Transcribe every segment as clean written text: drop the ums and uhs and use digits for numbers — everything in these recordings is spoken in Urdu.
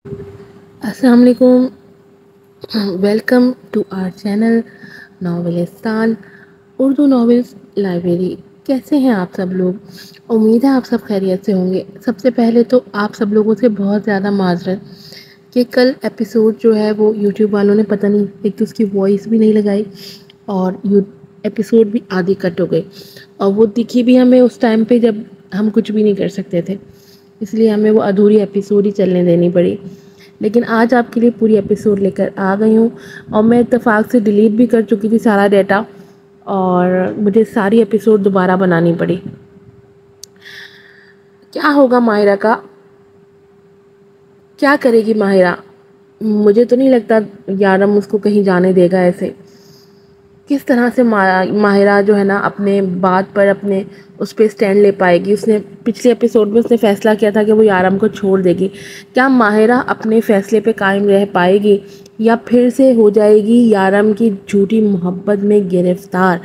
السلام علیکم. ویلکم ٹو آور چینل ناولستان اردو ناولز لائبریری. کیسے ہیں آپ سب لوگ؟ امید ہے آپ سب خیریت سے ہوں گے. سب سے پہلے تو آپ سب لوگوں سے بہت زیادہ معذرت کہ کل ایپیسوڈ جو ہے وہ یوٹیوب والوں نے پتہ نہیں ایک تو اس کی وائس بھی نہیں لگائی اور ایپیسوڈ بھی آدھی کٹ ہو گئی اور وہ دکھی بھی ہمیں اس ٹائم پہ جب ہم کچھ بھی نہیں کر سکتے تھے. اس لیے ہمیں وہ ادھوری ایپیسوڈ ہی چلنے دینی پڑی. لیکن آج آپ کے لیے پوری ایپیسوڈ لے کر آ گئی ہوں اور میں اتفاق سے ڈیلیٹ بھی کر چکی تھی سارا ڈیٹا اور مجھے ساری ایپیسوڈ دوبارہ بنانی پڑی. کیا ہوگا ماہرہ کا؟ کیا کرے گی ماہرہ؟ مجھے تو نہیں لگتا یارم اس کو کہیں جانے دے گا. ایسے کس طرح سے ماہرہ جو ہے نا اپنے بات پر اپنے اس پہ سٹینڈ لے پائے گی؟ اس نے پچھلے ایپیسوڈ میں اس نے فیصلہ کیا تھا کہ وہ یارم کو چھوڑ دے گی. کیا ماہرہ اپنے فیصلے پہ قائم رہ پائے گی یا پھر سے ہو جائے گی یارم کی جھوٹی محبت میں گرفتار؟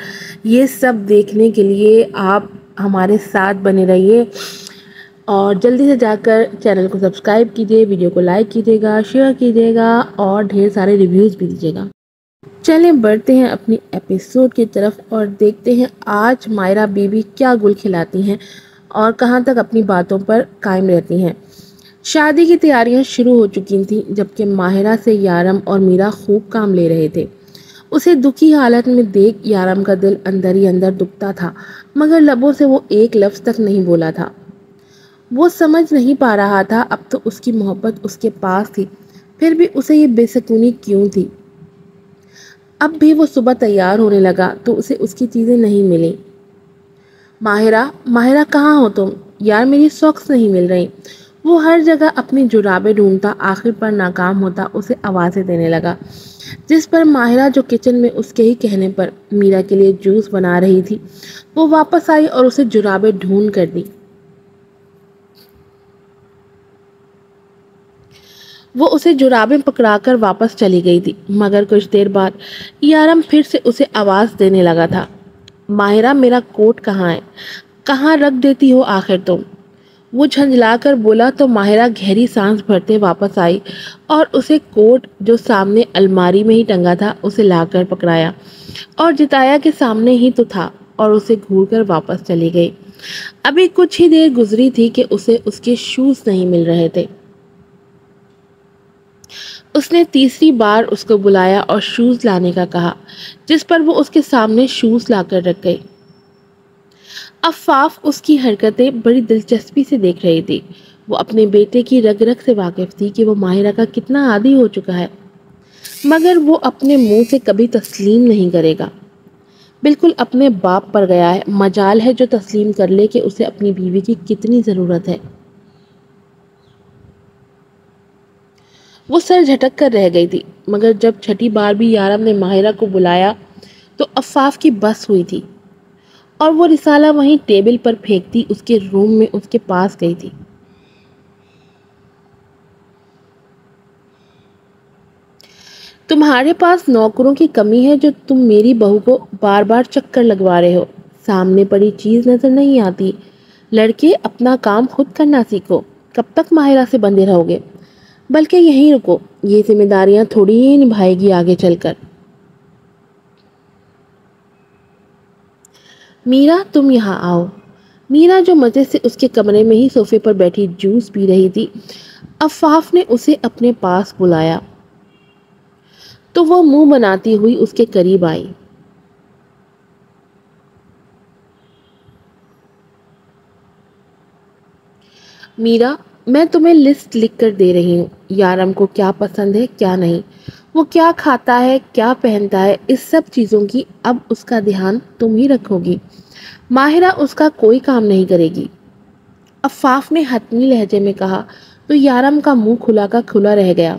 یہ سب دیکھنے کے لیے آپ ہمارے ساتھ بنے رہیے اور جلدی سے جا کر چینل کو سبسکرائب کیجیے, ویڈیو کو لائک کیجیے گا, شیئر کیجیے گا اور ڈھیر سارے ریویوز بھی دیجیے گا. چلیں بڑھتے ہیں اپنی ایپیسوڈ کی طرف اور دیکھتے ہیں آج ماہرہ بی بی کیا گل کھلاتی ہیں اور کہاں تک اپنی باتوں پر قائم رہتی ہیں. شادی کی تیاریاں شروع ہو چکی تھیں جبکہ ماہرہ سے یارم اور میرا خوب کام لے رہے تھے. اسے دکھی حالت میں دیکھ یارم کا دل اندر ہی اندر دکھتا تھا مگر لبوں سے وہ ایک لفظ تک نہیں بولا تھا. وہ سمجھ نہیں پا رہا تھا اب تو اس کی محبت اس کے پاس تھی پھر بھی اسے یہ بے سکونی کیوں تھی. اب بھی وہ صبح تیار ہونے لگا تو اسے اس کی چیزیں نہیں ملی. ماہرہ کہاں ہو تم؟ یار میری ساکس نہیں مل رہی. وہ ہر جگہ اپنی جرابیں ڈھونڈتا, آخر پر ناکام ہوتا اسے آوازیں دینے لگا. جس پر ماہرہ جو کچن میں اس کے ہی کہنے پر میرا کے لیے جوس بنا رہی تھی وہ واپس آئی اور اسے جرابیں ڈھونڈ کر دی. وہ اسے جرابیں پکڑا کر واپس چلی گئی تھی مگر کچھ دیر بعد یارم پھر سے اسے آواز دینے لگا تھا. ماہرہ میرا کوٹ کہاں ہے؟ کہاں رکھ دیتی ہو آخر تم؟ وہ جھنجھلا کر بولا تو ماہرہ گہری سانس بھرتے واپس آئی اور اسے کوٹ جو سامنے الماری میں ہی ٹنگا تھا اسے لا کر پکڑایا اور جتایا کہ سامنے ہی تو تھا اور اسے گھور کر واپس چلی گئی. ابھی کچھ ہی دیر گزری تھی کہ اسے اس کے شوز نہیں مل رہے تھے. اس نے تیسری بار اس کو بلایا اور شوز لانے کا کہا جس پر وہ اس کے سامنے شوز لا کر رکھ گئی. عفاف اس کی حرکتیں بڑی دلچسپی سے دیکھ رہی تھی. وہ اپنے بیٹے کی رگ رگ سے واقف تھی کہ وہ ماہرہ کا کتنا عادی ہو چکا ہے مگر وہ اپنے منہ سے کبھی تسلیم نہیں کرے گا. بالکل اپنے باپ پر گیا ہے, مجال ہے جو تسلیم کر لے کہ اسے اپنی بیوی کی کتنی ضرورت ہے. وہ سر جھٹک کر رہ گئی تھی مگر جب چھٹی بار بھی یارم نے ماہرہ کو بلایا تو عفاف کی بس ہوئی تھی اور وہ رسالہ وہیں ٹیبل پر پھینکتی اس کے روم میں اس کے پاس گئی تھی. تمہارے پاس نوکروں کی کمی ہے جو تم میری بہو کو بار بار چکر لگوا رہے ہو. سامنے پڑی چیز نظر نہیں آتی. لڑکے اپنا کام خود کرنا سیکھو. کب تک ماہرہ سے بندھے رہو گے؟ بلکہ یہیں رکو, یہ ذمہ داریاں تھوڑی ہی نبھائے گی آگے چل کر. میرا تم یہاں آؤ. میرا جو مزے سے اس کے کمرے میں ہی صوفے پر بیٹھی جوس پی رہی تھی, عفاف نے اسے اپنے پاس بلایا تو وہ منہ بناتی ہوئی اس کے قریب آئی. میرا, میں تمہیں لسٹ لکھ کر دے رہی ہوں. یارم کو کیا پسند ہے کیا نہیں, وہ کیا کھاتا ہے کیا پہنتا ہے, اس سب چیزوں کی اب اس کا دھیان تم ہی رکھو گی. ماہرہ اس کا کوئی کام نہیں کرے گی. عفاف نے حتمی لہجے میں کہا تو یارم کا منہ کھلا کا کھلا رہ گیا.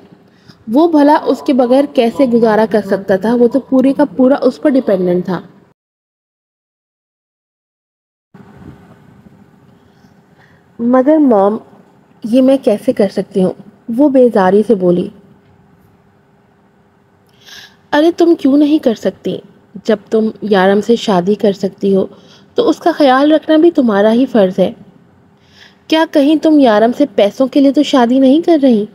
وہ بھلا اس کے بغیر کیسے گزارا کر سکتا تھا؟ وہ تو پورے کا پورا اس پر ڈیپینڈنٹ تھا. مگر موم, یہ میں کیسے کر سکتی ہوں؟ وہ بیزاری سے بولی. ارے تم کیوں نہیں کر سکتی؟ جب تم یارم سے شادی کر سکتی ہو تو اس کا خیال رکھنا بھی تمہارا ہی فرض ہے. کیا کہیں تم یارم سے پیسوں کے لیے تو شادی نہیں کر رہی؟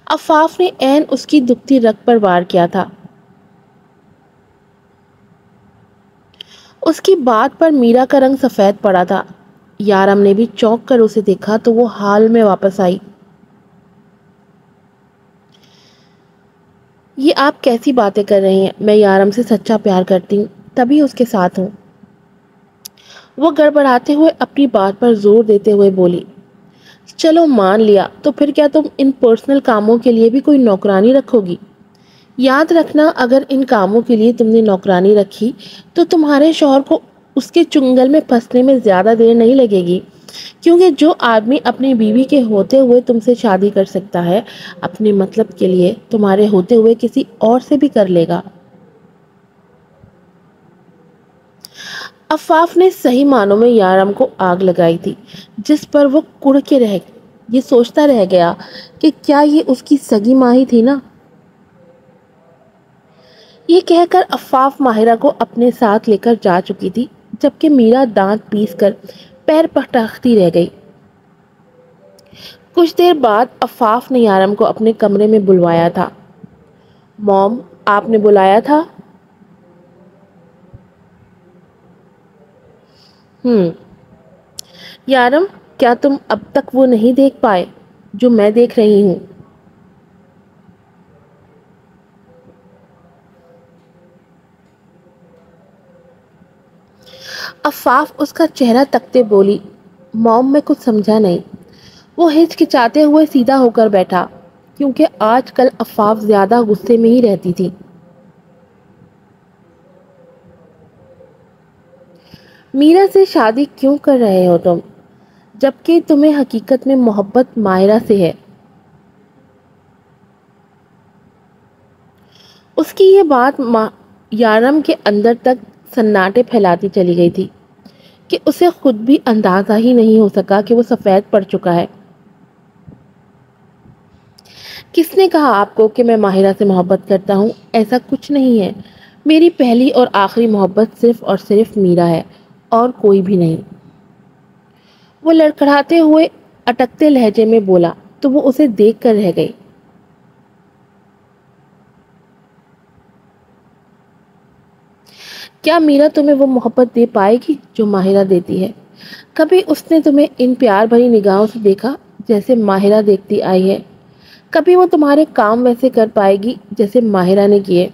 عفاف نے عین اس کی دکھتی رگ پر وار کیا تھا۔ اس کی بات پر میرا کا رنگ سفید پڑا تھا۔ یارم نے بھی چونک کر اسے دیکھا تو وہ حال میں واپس آئی۔ یہ آپ کیسی باتیں کر رہی ہیں؟ میں یارم سے سچا پیار کرتی ہوں، تبھی اس کے ساتھ ہوں۔ وہ گڑبڑاتے ہوئے اپنی بات پر زور دیتے ہوئے بولی، چلو مان لیا، تو پھر کیا تم ان پرسنل کاموں کے لیے بھی کوئی نوکرانی رکھو گی؟ یاد رکھنا، اگر ان کاموں کے لیے تم نے نوکرانی رکھی تو تمہارے شوہر کو اس کے چنگل میں پھنسنے میں زیادہ دیر نہیں لگے گی، کیونکہ جو آدمی اپنی بیوی کے ہوتے ہوئے تم سے شادی کر سکتا ہے، اپنے مطلب کے لیے تمہارے ہوتے ہوئے کسی اور سے بھی کر لے گا۔ عفاف نے صحیح معنوں میں یارم کو آگ لگائی تھی، جس پر وہ کڑ کے یہ سوچتا رہ گیا کہ کیا یہ اس کی سگی ماں ہی تھی نا؟ یہ کہہ کر عفاف ماہرہ کو اپنے ساتھ لے کر جا چکی تھی، جبکہ میرا دانت پیس کر پیر پٹکتی رہ گئی۔ کچھ دیر بعد عفاف نے یارم کو اپنے کمرے میں بلوایا تھا۔ موم، آپ نے بلایا تھا؟ یارم، کیا تم اب تک وہ نہیں دیکھ پائے جو میں دیکھ رہی ہوں؟ عفاف اس کا چہرہ تکتے بولی، موم میں کچھ سمجھا نہیں۔ وہ ہچکچاتے ہوئے سیدھا ہو کر بیٹھا، کیونکہ آج کل عفاف زیادہ غصے میں ہی رہتی تھی۔ میرا سے شادی کیوں کر رہے ہو تم، جبکہ تمہیں حقیقت میں محبت ماہرہ سے ہے؟ اس کی یہ بات یارم کے اندر تک سناٹے پھیلاتی چلی گئی تھی کہ اسے خود بھی اندازہ ہی نہیں ہو سکا کہ وہ سفید پڑ چکا ہے۔ کس نے کہا آپ کو کہ میں ماہرہ سے محبت کرتا ہوں؟ ایسا کچھ نہیں ہے۔ میری پہلی اور آخری محبت صرف اور صرف میرا ہے، اور کوئی بھی نہیں۔ وہ لڑکھڑاتے ہوئے اٹکتے لہجے میں بولا تو وہ اسے دیکھ کر رہ گئی۔ کیا میرا تمہیں وہ محبت دے پائے گی جو ماہرہ دیتی ہے؟ کبھی اس نے تمہیں ان پیار بھری نگاہوں سے دیکھا جیسے ماہرہ دیکھتی آئی ہے؟ کبھی وہ تمہارے کام ویسے کر پائے گی جیسے ماہرہ نے کیے؟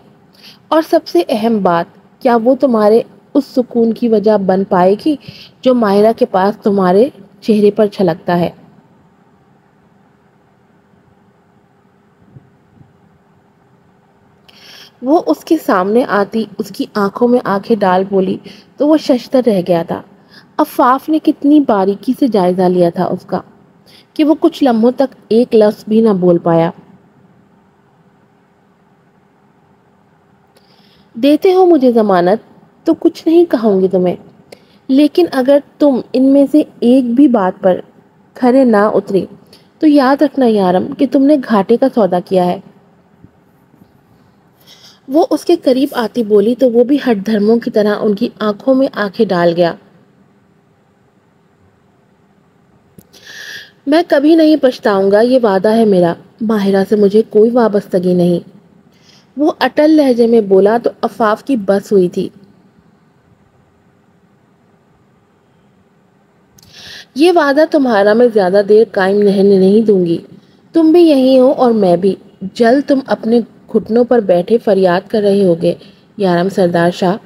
اور سب سے اہم بات، کیا وہ تمہارے اس سکون کی وجہ بن پائے گی جو ماہرہ کے پاس تمہارے چہرے پر چھلکتا ہے؟ وہ اس کے سامنے آتی، اس کی آنکھوں میں آنکھیں ڈال بولی تو وہ ششدر رہ گیا تھا۔ عفاف نے کتنی باریکی سے جائزہ لیا تھا اس کا کہ وہ کچھ لمحوں تک ایک لفظ بھی نہ بول پایا۔ دیتے ہو مجھے ضمانت تو کچھ نہیں کہوں گی تمہیں، لیکن اگر تم ان میں سے ایک بھی بات پر کھرے نہ اترے تو یاد رکھنا یارم کہ تم نے گھاٹے کا سودا کیا ہے۔ وہ اس کے قریب آتی بولی تو وہ بھی ہٹ دھرموں کی طرح ان کی آنکھوں میں آنکھیں ڈال گیا۔ میں کبھی نہیں پچھتاؤں گا، یہ وعدہ ہے میرا۔ ماہرہ سے مجھے کوئی وابستگی نہیں، وہ اٹل لہجے میں بولا تو عفاف کی بس ہوئی تھی۔ یہ وعدہ تمہارا میں زیادہ دیر قائم نہیں دوں گی۔ تم بھی یہی ہو اور میں بھی۔ جلد تم اپنے گھٹنوں پر بیٹھے فریاد کر رہے ہوگے، یارم سردار شاہ۔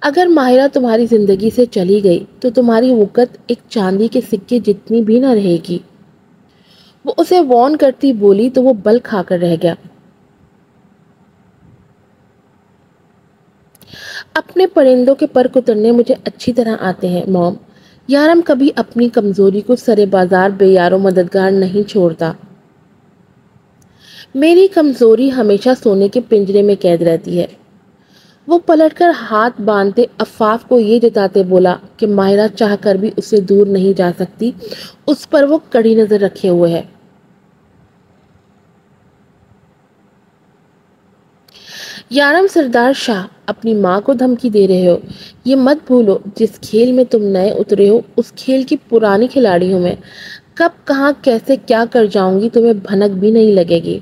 اگر ماہرہ تمہاری زندگی سے چلی گئی تو تمہاری وقت ایک چاندی کے سکے جتنی بھی نہ رہے گی۔ وہ اسے وارن کرتی بولی تو وہ بل کھا کر رہ گیا۔ اپنے پرندوں کے پر کترنے مجھے اچھی طرح آتے ہیں موم۔ یارم کبھی اپنی کمزوری کو سرے بازار بے یار و مددگار نہیں چھوڑتا۔ میری کمزوری ہمیشہ سونے کے پنجرے میں قید رہتی ہے۔ وہ پلٹ کر ہاتھ باندھتے عفاف کو یہ جتاتے بولا کہ ماہرہ چاہ کر بھی اسے دور نہیں جا سکتی، اس پر وہ کڑی نظر رکھے ہوئے ہے۔ یارم سردار شاہ، اپنی ماں کو دھمکی دے رہے ہو؟ یہ مت بھولو جس کھیل میں تم نئے اترے ہو اس کھیل کی پرانی کھلاڑی ہوں میں۔ کب کہاں کیسے کیا کر جاؤں گی تمہیں بھنک بھی نہیں لگے گی،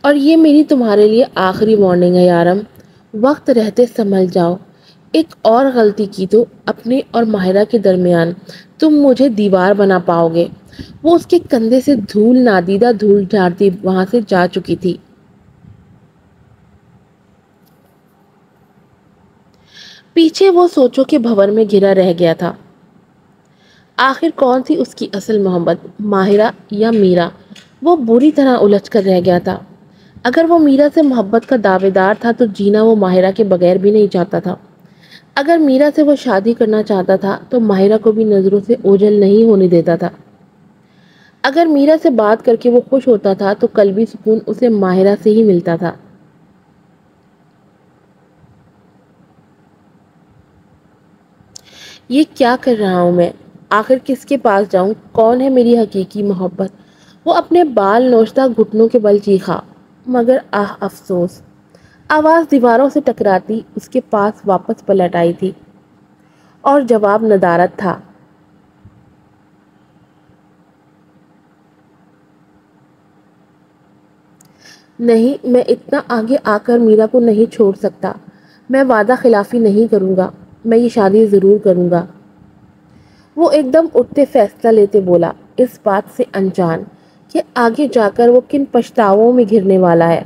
اور یہ میری تمہارے لیے آخری وارننگ ہے یارم، وقت رہتے سنبھل جاؤ، ایک اور غلطی کی تو اپنے اور ماہرہ کے درمیان تم مجھے دیوار بنا پاؤ گے۔ وہ اس کے کندھے سے دھول نادیدہ دھول جھاڑتی وہاں سے جا چکی تھی۔ پیچھے وہ سوچو کے بھور میں گھرا رہ گیا تھا۔ آخر کون تھی اس کی اصل محبت، ماہرہ یا میرا؟ وہ بری طرح الجھ کر رہ گیا تھا۔ اگر وہ میرا سے محبت کا دعوے دار تھا تو جینا وہ ماہرہ کے بغیر بھی نہیں چاہتا تھا۔ اگر میرا سے وہ شادی کرنا چاہتا تھا تو ماہرہ کو بھی نظروں سے اوجھل نہیں ہونے دیتا تھا۔ اگر میرا سے بات کر کے وہ خوش ہوتا تھا تو قلبی سکون اسے ماہرہ سے ہی ملتا تھا۔ یہ کیا کر رہا ہوں میں؟ آخر کس کے پاس جاؤں؟ کون ہے میری حقیقی محبت؟ وہ اپنے بال نوچتا گھٹنوں کے بل چیخا، مگر افسوس، آواز دیواروں سے ٹکراتی اس کے پاس واپس پلٹ آئی تھی، اور جواب ندارت تھا۔ نہیں، میں اتنا آگے آ کر میرا کو نہیں چھوڑ سکتا، میں وعدہ خلافی نہیں کروں گا، میں یہ شادی ضرور کروں گا۔ وہ ایک دم اٹھتے فیصلہ لیتے بولا، اس بات سے انجان کہ آگے جا کر وہ کن پچھتاووں میں گھرنے والا ہے۔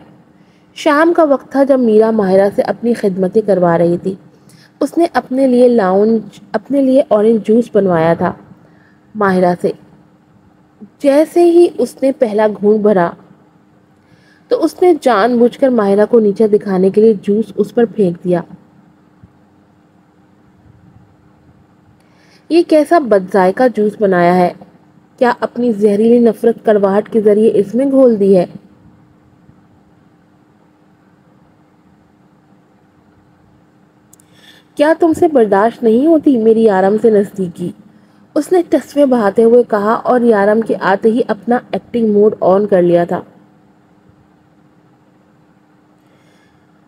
شام کا وقت تھا جب میرا ماہرہ سے اپنی خدمتیں کروا رہی تھی۔ اس نے اپنے لیے اورنج جوس بنوایا تھا۔ ماہرہ سے جیسے ہی اس نے پہلا گھونٹ بھرا تو اس نے جان بوجھ کر ماہرہ کو نیچے دکھانے کے لیے جوس اس پر پھینک دیا۔ یہ کیسا بد ذائقہ جوس بنایا ہے؟ کیا اپنی زہریلی نفرت کڑواہٹ کے ذریعے اس میں گھول دی ہے؟ کیا تم سے برداشت نہیں ہوتی میری یارم سے نزدیکی؟ اس نے ٹسوے بہاتے ہوئے کہا، اور یارم کے آتے ہی اپنا ایکٹنگ موڈ آن کر لیا تھا۔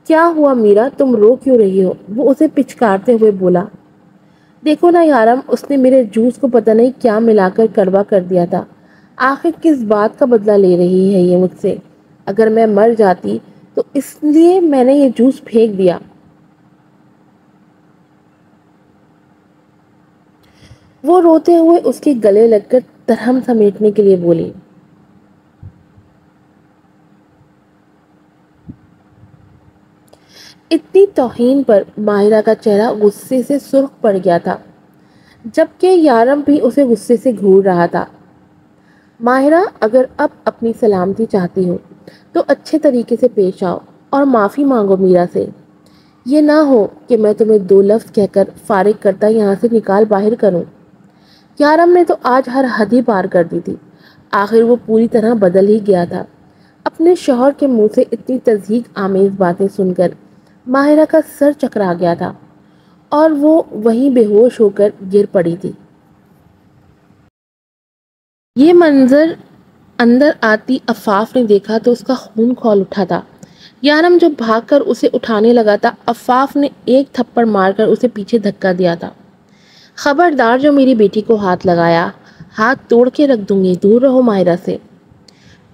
کیا ہوا میرا، تم رو کیوں رہی ہو؟ وہ اسے پچکارتے ہوئے بولا۔ دیکھو نا یارم، اس نے میرے جوس کو پتہ نہیں کیا ملا کر کڑوا کر دیا تھا۔ آخر کس بات کا بدلہ لے رہی ہے یہ مجھ سے؟ اگر میں مر جاتی تو اس لیے میں نے یہ جوس پھینک دیا۔ وہ روتے ہوئے اس کے گلے لگ کر ترہم سمیٹنے کے لیے بولی۔ اتنی توہین پر ماہرہ کا چہرہ غصے سے سرخ پڑ گیا تھا، جبکہ یارم بھی اسے غصے سے گھور رہا تھا۔ ماہرہ، اگر اب اپنی سلامتی چاہتی ہو تو اچھے طریقے سے پیش آؤ اور معافی مانگو میرا سے۔ یہ نہ ہو کہ میں تمہیں دو لفظ کہہ کر فارغ کرتا یہاں سے نکال باہر کروں۔ یارم نے تو آج ہر حد ہی پار کر دی تھی۔ آخر وہ پوری طرح بدل ہی گیا تھا۔ اپنے شوہر کے منہ سے اتنی تضحیک آمیز باتیں سن کر ماہرہ کا سر چکرا گیا تھا، اور وہ وہیں بے ہوش ہو کر گر پڑی تھی۔ یہ منظر اندر آتی عفاف نے دیکھا تو اس کا خون کھول اٹھا تھا۔ یارم جو بھاگ کر اسے اٹھانے لگا تھا، عفاف نے ایک تھپڑ مار کر اسے پیچھے دھکا دیا تھا۔ خبردار جو میری بیٹی کو ہاتھ لگایا، ہاتھ توڑ کے رکھ دوں گی، دور رہو ماہرہ سے۔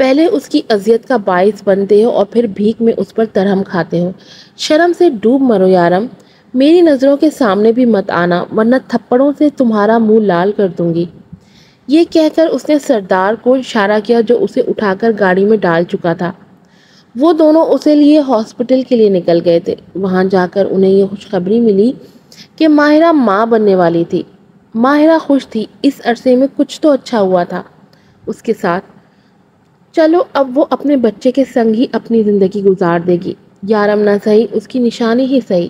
پہلے اس کی اذیت کا باعث بنتے ہو اور پھر بھیک میں اس پر ترہم کھاتے ہو۔ شرم سے ڈوب مرو یارم، میری نظروں کے سامنے بھی مت آنا ورنہ تھپڑوں سے تمہارا منہ لال کر دوں گی۔ یہ کہہ کر اس نے سردار کو اشارہ کیا جو اسے اٹھا کر گاڑی میں ڈال چکا تھا۔ وہ دونوں اسے لیے ہاسپٹل کے لیے نکل گئے تھے۔ وہاں جا کر انہیں یہ خوشخبری ملی کہ ماہرہ ماں بننے والی تھی۔ ماہرہ خوش تھی، اس عرصے میں کچھ تو اچھا ہوا تھا اس کے ساتھ۔ چلو اب وہ اپنے بچے کے سنگ ہی اپنی زندگی گزار دے گی، یارم نہ صحیح اس کی نشانی ہی صحیح۔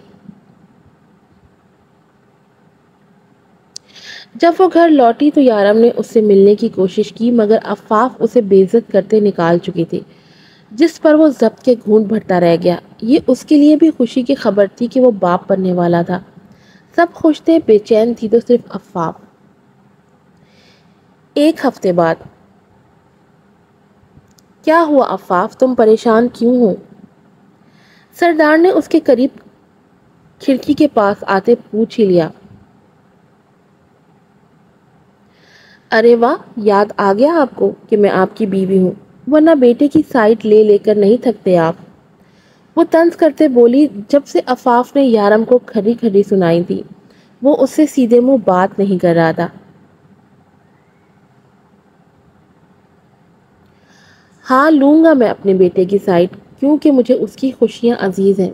جب وہ گھر لوٹی تو یارم نے اس سے ملنے کی کوشش کی، مگر عفاف اسے بے عزت کرتے نکال چکی تھی، جس پر وہ ضبط کے گھونٹ بھرتا رہ گیا۔ یہ اس کے لیے بھی خوشی کی خبر تھی کہ وہ باپ بننے والا تھا۔ سب خوش تھے، بے چین تھی تو صرف عفاف۔ ایک ہفتے بعد۔ کیا ہوا عفاف، تم پریشان کیوں ہو؟ سردار نے اس کے قریب کھڑکی کے پاس آتے پوچھ ہی لیا۔ ارے واہ، یاد آ گیا آپ کو کہ میں آپ کی بیوی ہوں، ورنہ بیٹے کی سائٹ لے لے کر نہیں تھکتے آپ، وہ طنز کرتے بولی۔ جب سے عفاف نے یارم کو کھری کھری سنائی تھی وہ اس سے سیدھے منہ بات نہیں کر رہا تھا۔ ہاں لوں گا میں اپنے بیٹے کی سائٹ، کیونکہ مجھے اس کی خوشیاں عزیز ہیں،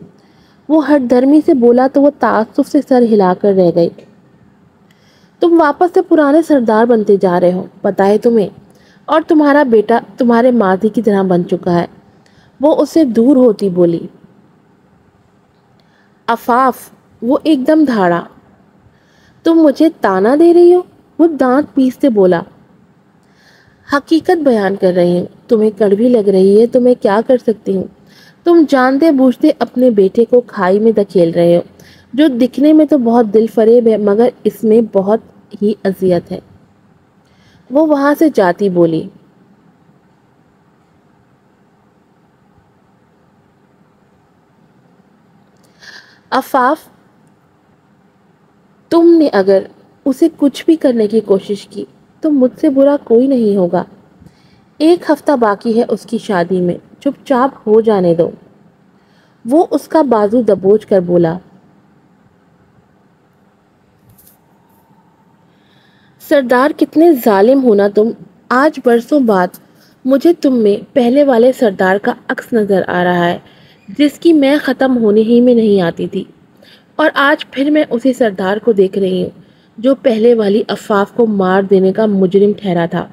وہ ہٹ دھرمی سے بولا تو وہ تعصب سے سر ہلا کر رہ گئی۔ تم واپس سے پرانے سردار بنتے جا رہے ہو، پتا ہے تمہیں، اور تمہارا بیٹا تمہارے ماضی کی طرح بن چکا ہے، وہ اس سے دور ہوتی بولی۔ عفاف، وہ ایک دم دھاڑا۔ تم مجھے تانا دے رہی ہو؟ وہ دانت پیستے بولا۔ حقیقت بیان کر رہی ہوں، تمہیں کڑوی لگ رہی ہے تو میں کیا کر سکتی ہوں؟ تم جانتے بوجھتے اپنے بیٹے کو کھائی میں دھکیل رہے ہو، جو دکھنے میں تو بہت دل فریب ہے مگر اس میں بہت ہی اذیت ہے۔ وہ وہاں سے جاتی بولی۔ عفاف، تم نے اگر اسے کچھ بھی کرنے کی کوشش کی تو مجھ سے برا کوئی نہیں ہوگا، ایک ہفتہ باقی ہے اس کی شادی میں، چپ چاپ ہو جانے دو۔ وہ اس کا بازو دبوچ کر بولا۔ سردار کتنے ظالم ہونا تم، آج برسوں بعد مجھے تم میں پہلے والے سردار کا عکس نظر آ رہا ہے جس کی میں ختم ہونے ہی میں نہیں آتی تھی، اور آج پھر میں اسی سردار کو دیکھ رہی ہوں جو پہلے والی عفاف کو مار دینے کا مجرم ٹھہرا تھا۔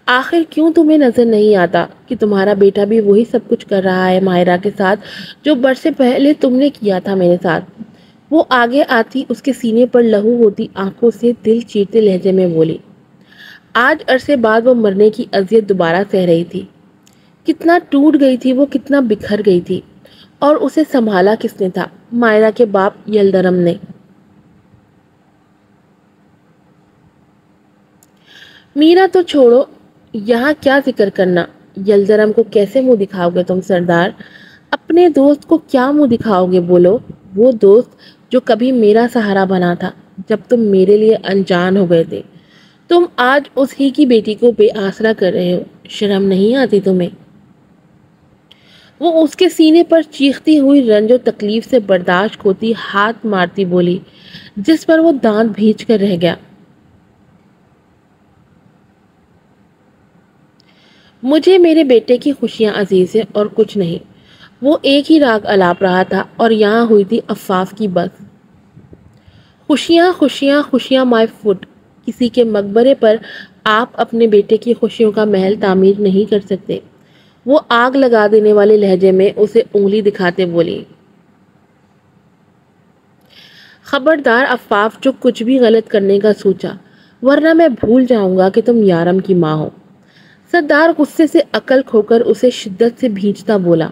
آخر کیوں تمہیں نظر نہیں آتا کہ تمہارا بیٹا بھی وہی سب کچھ کر رہا ہے ماہرہ کے ساتھ جو برسے پہلے تم نے کیا تھا میرے ساتھ؟ وہ آگے آتی اس کے سینے پر لہو ہوتی آنکھوں سے دل چیرتے لہجے میں بولی۔ آج عرصے بعد وہ مرنے کی اذیت دوبارہ سہ رہی تھی۔ کتنا ٹوٹ گئی تھی وہ، کتنا بکھر گئی تھی، اور اسے سنبھالا کس نے تھا؟ ماہرہ کے باپ یلدرم نے۔ میرا تو چھوڑو، یہاں کیا ذکر کرنا، یلدرم کو کیسے منہ دکھاؤ گے تم سردار؟ اپنے دوست کو کیا منہ دکھاؤ گے بولو؟ وہ دوست جو کبھی میرا سہارا بنا تھا جب تم میرے لیے انجان ہو گئے تھے، تم آج اس ہی کی بیٹی کو بے آسرا کر رہے ہو، شرم نہیں آتی تمہیں؟ وہ اس کے سینے پر چیختی ہوئی رنج و تکلیف سے برداشت کھوتی ہاتھ مارتی بولی، جس پر وہ دانت بھینچ کر رہ گیا۔ مجھے میرے بیٹے کی خوشیاں عزیز ہیں اور کچھ نہیں۔ وہ ایک ہی راگ الاپ رہا تھا اور یہاں ہوئی تھی عفاف کی بس۔ خوشیاں خوشیاں خوشیاں مائی فٹ، کسی کے مقبرے پر آپ اپنے بیٹے کی خوشیوں کا محل تعمیر نہیں کر سکتے۔ وہ آگ لگا دینے والے لہجے میں اسے انگلی دکھاتے بولی۔ خبردار عفاف، جو کچھ بھی غلط کرنے کا سوچا، ورنہ میں بھول جاؤں گا کہ تم یارم کی ماں ہو۔ سردار غصے سے عقل کھو کر اسے شدت سے بھینچتا بولا۔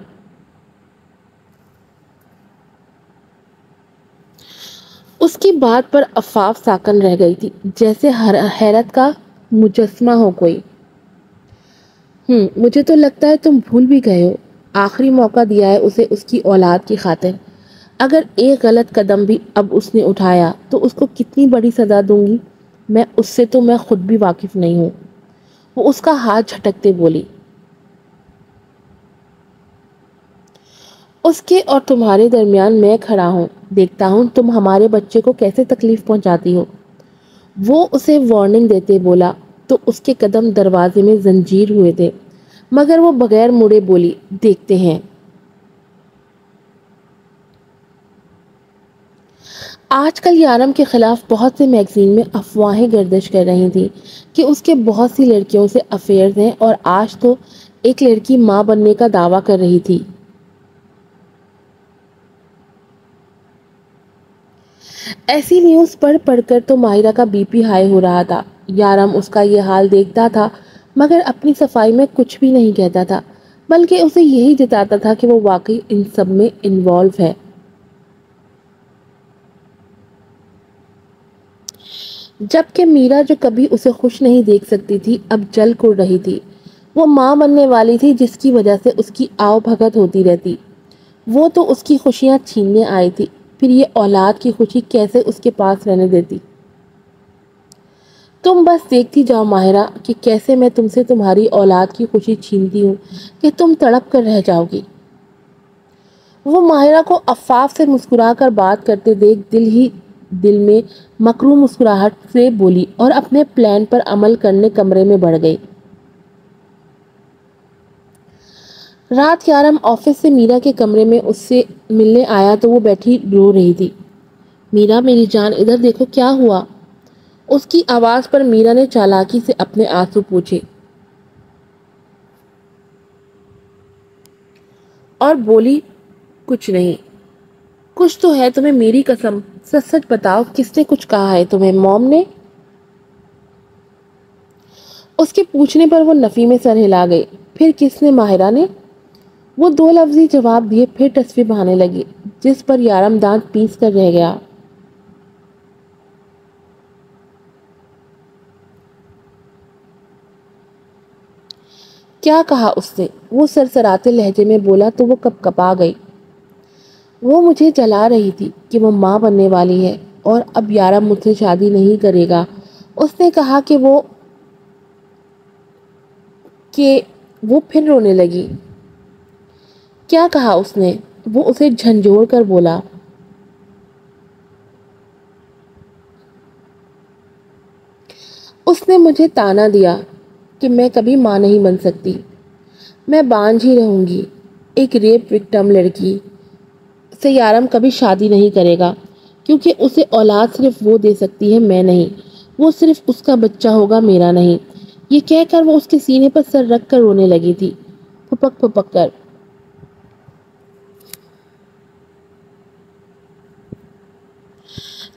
اس کی بات پر عفاف ساکن رہ گئی تھی، جیسے حیرت کا مجسمہ ہو کوئی۔ مجھے تو لگتا ہے تم بھول بھی گئے ہو، آخری موقع دیا ہے اسے اس کی اولاد کی خاطر، اگر ایک غلط قدم بھی اب اس نے اٹھایا تو اس کو کتنی بڑی سزا دوں گی میں، اس سے تو میں خود بھی واقف نہیں ہوں۔ وہ اس کا ہاتھ جھٹکتے بولی۔ اس کے اور تمہارے درمیان میں کھڑا ہوں، دیکھتا ہوں تم ہمارے بچے کو کیسے تکلیف پہنچاتی ہو۔ وہ اسے وارننگ دیتے بولا تو اس کے قدم دروازے میں زنجیر ہوئے تھے، مگر وہ بغیر مڑے بولی، دیکھتے ہیں۔ آج کل یارم کے خلاف بہت سے میگزین میں افواہیں گردش کر رہی تھی کہ اس کے بہت سی لڑکیوں سے افیئرز ہیں، اور آج تو ایک لڑکی ماں بننے کا دعویٰ کر رہی تھی۔ ایسی نیوز پڑھ پڑھ کر تو ماہرہ کا بی پی ہائی ہو رہا تھا۔ یارم اس کا یہ حال دیکھتا تھا مگر اپنی صفائی میں کچھ بھی نہیں کہتا تھا، بلکہ اسے یہی جتاتا تھا کہ وہ واقعی ان سب میں انوالو ہے۔ جبکہ میرا جو کبھی اسے خوش نہیں دیکھ سکتی تھی اب جل کر رہی تھی، وہ ماں بننے والی تھی جس کی وجہ سے اس کی آؤ بھگت ہوتی رہتی۔ وہ تو اس کی خوشیاں چھیننے آئی تھی، پھر یہ اولاد کی خوشی کیسے اس کے پاس رہنے دیتی؟ تم بس دیکھتی جاؤ ماہرہ کہ کیسے میں تم سے تمہاری اولاد کی خوشی چھینتی ہوں کہ تم تڑپ کر رہ جاؤ گی۔ وہ ماہرہ کو عفاف سے مسکرا کر بات کرتے دیکھ دل ہی دل میں مکروہ مسکراہٹ سے بولی اور اپنے پلان پر عمل کرنے کمرے میں بڑھ گئی۔ رات یارم آفس سے میرا کے کمرے میں اس سے ملنے آیا تو وہ بیٹھی رو رہی تھی۔ میرا میری جان ادھر دیکھو کیا ہوا؟ اس کی آواز پر میرا نے چالاکی سے اپنے آنسو پوچھے اور بولی کچھ نہیں۔ کچھ تو ہے تمہیں میری قسم، سچ سچ بتاؤ کس نے کچھ کہا ہے تمہیں؟ موم نے؟ اس کے پوچھنے پر وہ نفی میں سر ہلا گئی۔ پھر کس نے؟ ماہرہ نے؟ وہ دو لفظی جواب دیے پھر تصویر بہانے لگی جس پر یارم دانت پیس کر رہ گیا۔ کیا کہا اس نے؟ وہ سرسراتے لہجے میں بولا تو وہ کپ کپا گئی۔ وہ مجھے جلا رہی تھی کہ وہ ماں بننے والی ہے اور اب یارم مجھ سے شادی نہیں کرے گا۔ اس نے کہا کہ وہ پھر رونے لگی۔ کیا کہا اس نے؟ وہ اسے جھنجھوڑ کر بولا۔ اس نے مجھے تانا دیا کہ میں کبھی ماں نہیں بن سکتی، میں بانجھ ہی رہوں گی، ایک ریپ وکٹم لڑکی سے یارم کبھی شادی نہیں کرے گا کیونکہ اسے اولاد صرف وہ دے سکتی ہے، میں نہیں، وہ صرف اس کا بچہ ہوگا، میرا نہیں۔ یہ کہہ کر وہ اس کے سینے پر سر رکھ کر رونے لگی تھی، پھپک پھپک کر،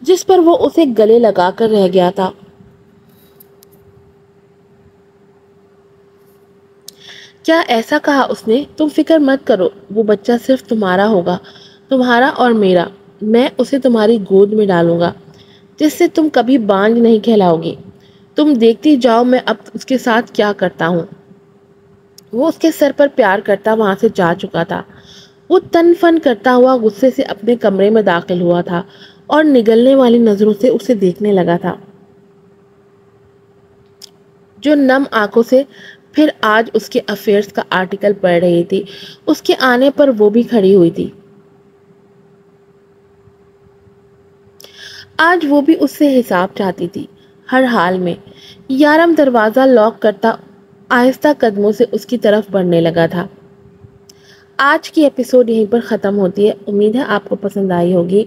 جس پر وہ اسے گلے لگا کر رہ گیا تھا۔ کیا ایسا کہا اس نے؟ تم فکر مت کرو، وہ بچہ صرف تمہارا ہوگا، تمہارا اور میرا۔ میں اسے تمہاری گود میں ڈالوں گا جس سے تم کبھی بانجھ نہیں کہلاؤ گی۔ تم دیکھتی جاؤ میں اب اس کے ساتھ کیا کرتا ہوں۔ وہ اس کے سر پر پیار کرتا وہاں سے جا چکا تھا۔ وہ تن فن کرتا ہوا غصے سے اپنے کمرے میں داخل ہوا تھا اور نگلنے والی نظروں سے اسے دیکھنے لگا تھا، جو نم آنکھوں سے پھر آج اس کے افیئرز کا آرٹیکل پڑھ رہی تھی۔ اس کے آنے پر وہ بھی کھڑی ہوئی تھی۔ آج وہ بھی اس سے حساب چاہتی تھی، ہر حال میں۔ یارم دروازہ لاک کرتا آہستہ قدموں سے اس کی طرف بڑھنے لگا تھا۔ آج کی ایپیسوڈ یہیں پر ختم ہوتی ہے۔ امید ہے آپ کو پسند آئی ہوگی۔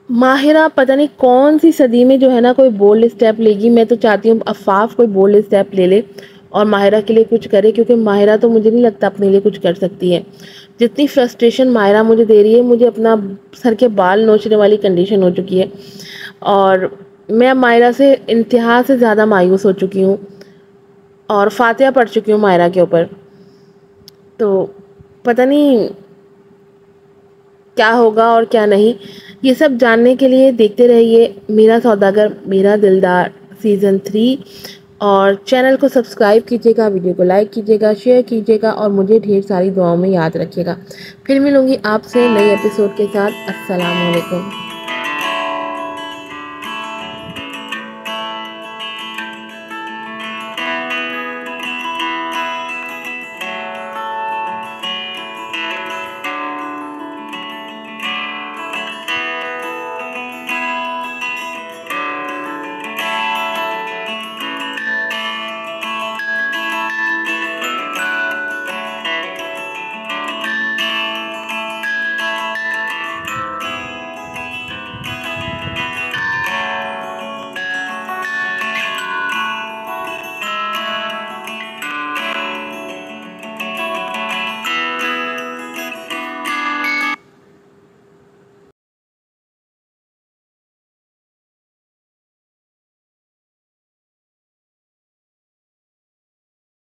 ماہرہ پتہ نہیں کون سی صدی میں جو ہے نا کوئی بولڈ اسٹیپ لے گی۔ میں تو چاہتی ہوں عفاف کوئی بولڈ اسٹیپ لے لے اور ماہرہ کے لیے کچھ کرے، کیونکہ ماہرہ تو مجھے نہیں لگتا اپنے لیے کچھ کر سکتی ہے۔ جتنی فرسٹریشن ماہرہ مجھے دے رہی ہے، مجھے اپنا سر کے بال نوچنے والی کنڈیشن ہو چکی ہے اور میں ماہرہ سے انتہا سے زیادہ مایوس ہو چکی ہوں اور فاتحہ پڑھ چکی ہوں ماہرہ کے اوپر۔ تو پتہ نہیں کیا ہوگا اور کیا نہیں، یہ سب جاننے کے لیے دیکھتے رہیے میرا سوداگر میرا دلدار سیزن 3 اور چینل کو سبسکرائب کیجیے گا، ویڈیو کو لائک کیجیے گا، شیئر کیجیے گا اور مجھے ڈھیر ساری دعاؤں میں یاد رکھیے گا۔ پھر ملوں گی آپ سے نئی ایپیسوڈ کے ساتھ۔ السلام علیکم۔